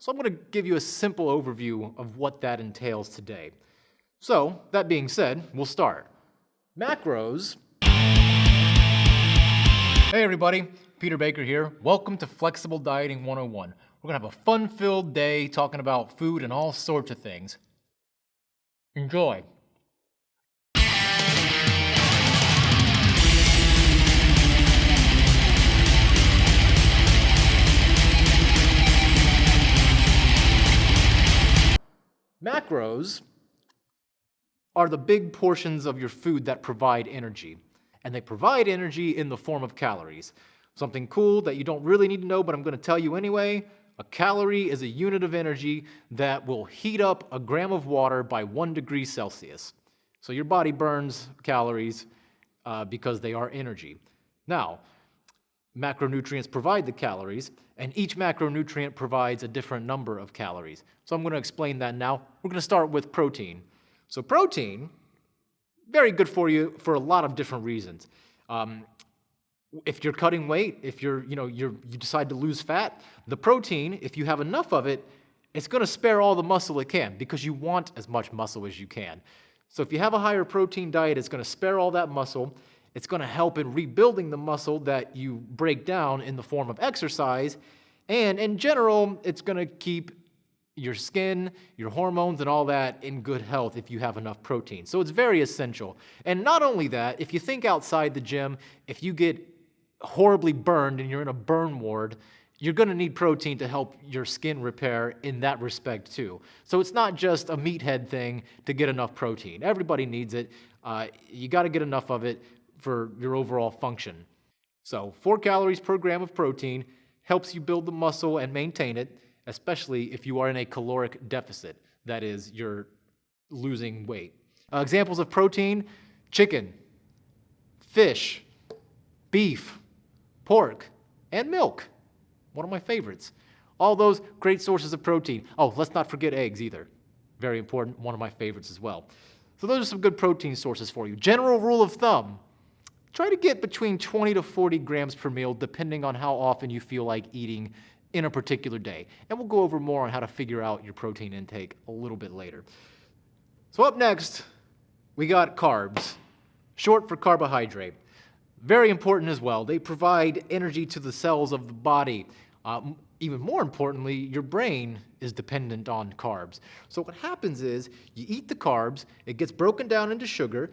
So I'm going to give you a simple overview of what that entails today. So, that being said, we'll start. Macros. Hey everybody, Peter Baker here. Welcome to Flexible Dieting 101. We're going to have a fun-filled day talking about food and all sorts of things. Enjoy. Macros are the big portions of your food that provide energy. And they provide energy in the form of calories. Something cool that you don't really need to know, but I'm going to tell you anyway. A calorie is a unit of energy that will heat up a gram of water by 1 degree Celsius. So your body burns calories because they are energy. Now, macronutrients provide the calories, and each macronutrient provides a different number of calories. So I'm going to explain that now. We're going to start with protein. So protein, very good for you for a lot of different reasons. If you're cutting weight, if you decide to lose fat, the protein, if you have enough of it, it's going to spare all the muscle it can because you want as much muscle as you can. So if you have a higher protein diet, it's going to spare all that muscle. It's going to help in rebuilding the muscle that you break down in the form of exercise. And in general, it's going to keep your skin, your hormones, and all that in good health if you have enough protein. So it's very essential. And not only that, if you think outside the gym, if you get horribly burned and you're in a burn ward, you're going to need protein to help your skin repair in that respect too. So it's not just a meathead thing to get enough protein. Everybody needs it. You got to get enough of it for your overall function. So 4 calories per gram of protein helps you build the muscle and maintain it, especially if you are in a caloric deficit, that is, you're losing weight. Examples of protein: chicken, fish, beef, pork, and milk. One of my favorites. All those great sources of protein. Oh, let's not forget eggs either. Very important, one of my favorites as well. So those are some good protein sources for you. General rule of thumb: try to get between 20 to 40 grams per meal, depending on how often you feel like eating in a particular day. And we'll go over more on how to figure out your protein intake a little bit later. So up next, we got carbs, short for carbohydrate. Very important as well. They provide energy to the cells of the body. Even more importantly, your brain is dependent on carbs. So what happens is you eat the carbs, it gets broken down into sugar,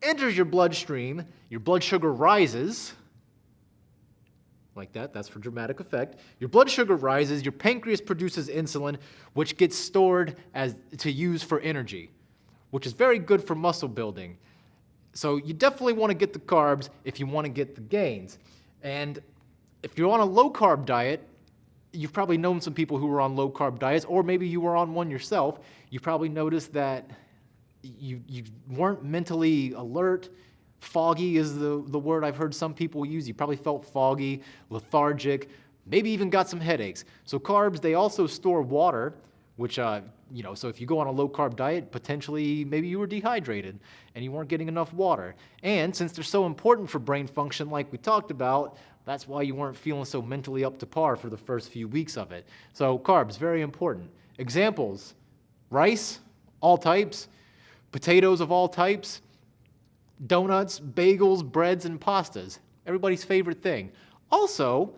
enters your bloodstream, your blood sugar rises, like that, that's for dramatic effect. Your blood sugar rises, your pancreas produces insulin, which gets stored to use for energy, which is very good for muscle building. So you definitely want to get the carbs if you want to get the gains. And if you're on a low-carb diet, you've probably known some people who were on low-carb diets, or maybe you were on one yourself. You probably noticed that you weren't mentally alert. Foggy is the word I've heard some people use. You probably felt foggy, lethargic, maybe even got some headaches. So carbs, they also store water, which, so if you go on a low-carb diet, potentially maybe you were dehydrated and you weren't getting enough water. And since they're so important for brain function, like we talked about, that's why you weren't feeling so mentally up to par for the first few weeks of it. So carbs, very important. Examples: rice, all types, potatoes of all types, donuts, bagels, breads, and pastas. Everybody's favorite thing. Also,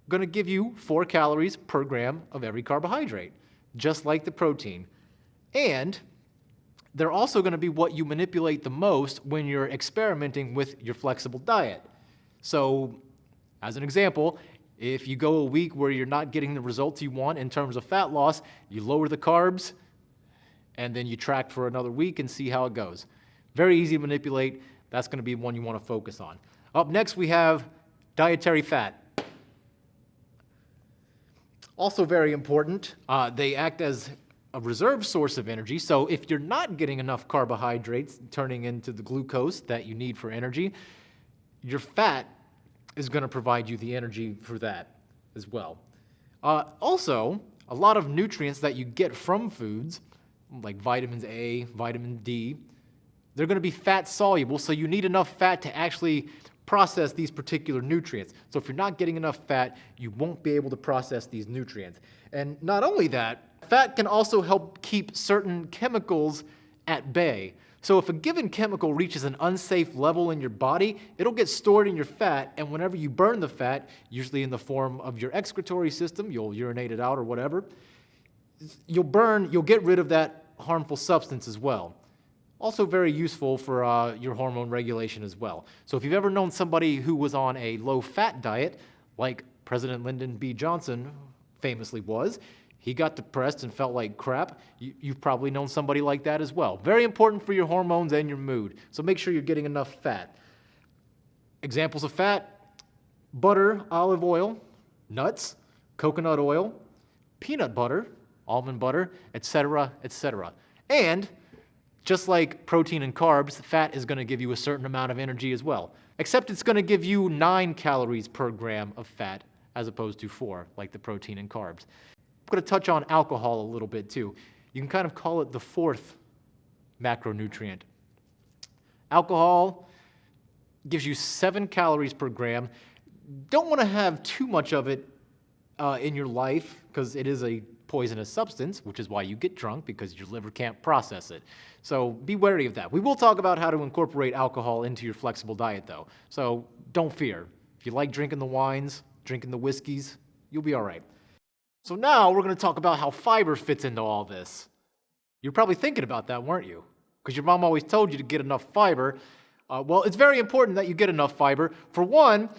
going to give you 4 calories per gram of every carbohydrate, just like the protein. And they're also going to be what you manipulate the most when you're experimenting with your flexible diet. So, as an example, if you go a week where you're not getting the results you want in terms of fat loss, you lower the carbs, and then you track for another week and see how it goes. Very easy to manipulate. That's going to be one you want to focus on. Up next, we have dietary fat. Also very important. They act as a reserve source of energy. So if you're not getting enough carbohydrates turning into the glucose that you need for energy, your fat is going to provide you the energy for that as well. Also, a lot of nutrients that you get from foods, like vitamins A, vitamin D, they're going to be fat soluble, so you need enough fat to actually process these particular nutrients. So if you're not getting enough fat, you won't be able to process these nutrients. And not only that, fat can also help keep certain chemicals at bay. So if a given chemical reaches an unsafe level in your body, it'll get stored in your fat, and whenever you burn the fat, usually in the form of your excretory system, you'll urinate it out or whatever, you'll get rid of that harmful substance as well. Also very useful for your hormone regulation as well. So if you've ever known somebody who was on a low-fat diet, like President Lyndon B. Johnson famously was, he got depressed and felt like crap. You've probably known somebody like that as well. Very important for your hormones and your mood. So make sure you're getting enough fat. Examples of fat: butter, olive oil, nuts, coconut oil, peanut butter, almond butter, etc., etc. And just like protein and carbs, fat is going to give you a certain amount of energy as well. Except it's going to give you 9 calories per gram of fat as opposed to 4, like the protein and carbs. I'm going to touch on alcohol a little bit too. You can kind of call it the 4th macronutrient. Alcohol gives you 7 calories per gram. Don't want to have too much of it in your life because it is a poisonous substance, which is why you get drunk, because your liver can't process it. So be wary of that. We will talk about how to incorporate alcohol into your flexible diet though. So don't fear. If you like drinking the wines, drinking the whiskeys, you'll be all right. So now we're going to talk about how fiber fits into all this. You're probably thinking about that, weren't you? Because your mom always told you to get enough fiber. Well, it's very important that you get enough fiber. For one,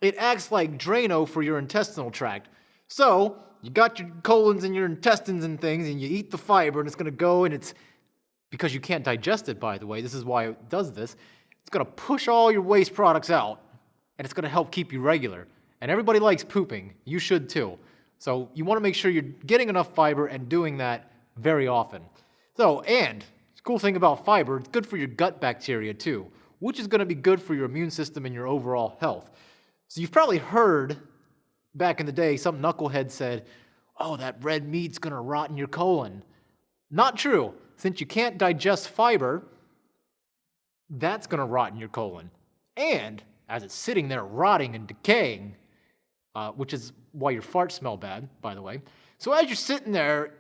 it acts like Drano for your intestinal tract. So you got your colons and your intestines and things, and you eat the fiber, and it's going to go, and it's, because you can't digest it, by the way, this is why it does this, it's going to push all your waste products out, and it's going to help keep you regular. And everybody likes pooping. You should too. So you want to make sure you're getting enough fiber and doing that very often. So, and the cool thing about fiber, it's good for your gut bacteria too, which is going to be good for your immune system and your overall health. So you've probably heard back in the day, some knucklehead said, oh, that red meat's going to rot in your colon. Not true. Since you can't digest fiber, that's going to rot in your colon. And as it's sitting there rotting and decaying, which is why your farts smell bad, by the way. So as you're sitting there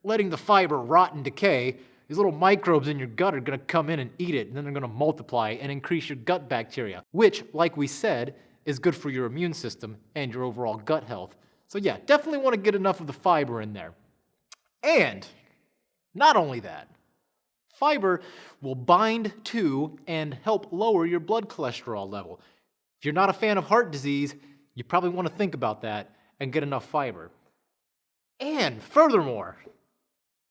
letting the fiber rot and decay, these little microbes in your gut are going to come in and eat it, and then they're going to multiply and increase your gut bacteria, which, like we said, is good for your immune system and your overall gut health. So yeah, definitely want to get enough of the fiber in there. And not only that, fiber will bind to and help lower your blood cholesterol level. If you're not a fan of heart disease, you probably want to think about that and get enough fiber. And furthermore,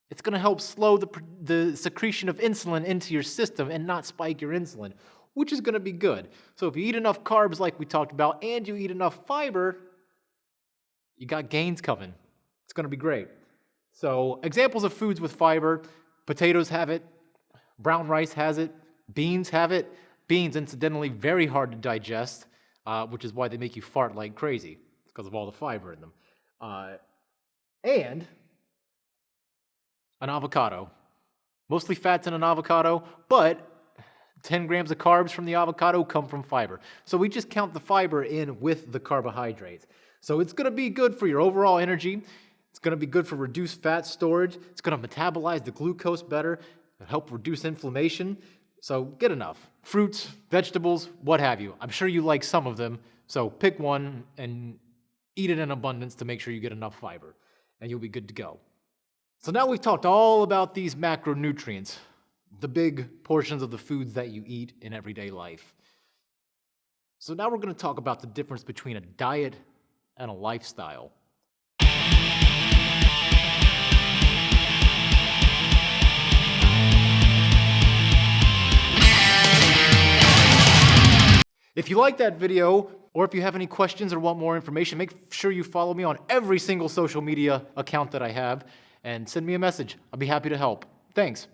it's going to help slow the secretion of insulin into your system and not spike your insulin, which is going to be good. So if you eat enough carbs like we talked about and you eat enough fiber, you got gains coming. It's going to be great. So examples of foods with fiber: potatoes have it, brown rice has it, beans have it. Beans, incidentally, very hard to digest, which is why they make you fart like crazy. It's because of all the fiber in them. And an avocado. Mostly fats in an avocado, but 10 grams of carbs from the avocado come from fiber. So we just count the fiber in with the carbohydrates. So it's going to be good for your overall energy. It's going to be good for reduced fat storage. It's going to metabolize the glucose better and help reduce inflammation. So get enough. Fruits, vegetables, what have you. I'm sure you like some of them. So pick one and eat it in abundance to make sure you get enough fiber, and you'll be good to go. So now we've talked all about these macronutrients, the big portions of the foods that you eat in everyday life. So now we're going to talk about the difference between a diet and a lifestyle. If you like that video, or if you have any questions or want more information, make sure you follow me on every single social media account that I have and send me a message. I'll be happy to help. Thanks.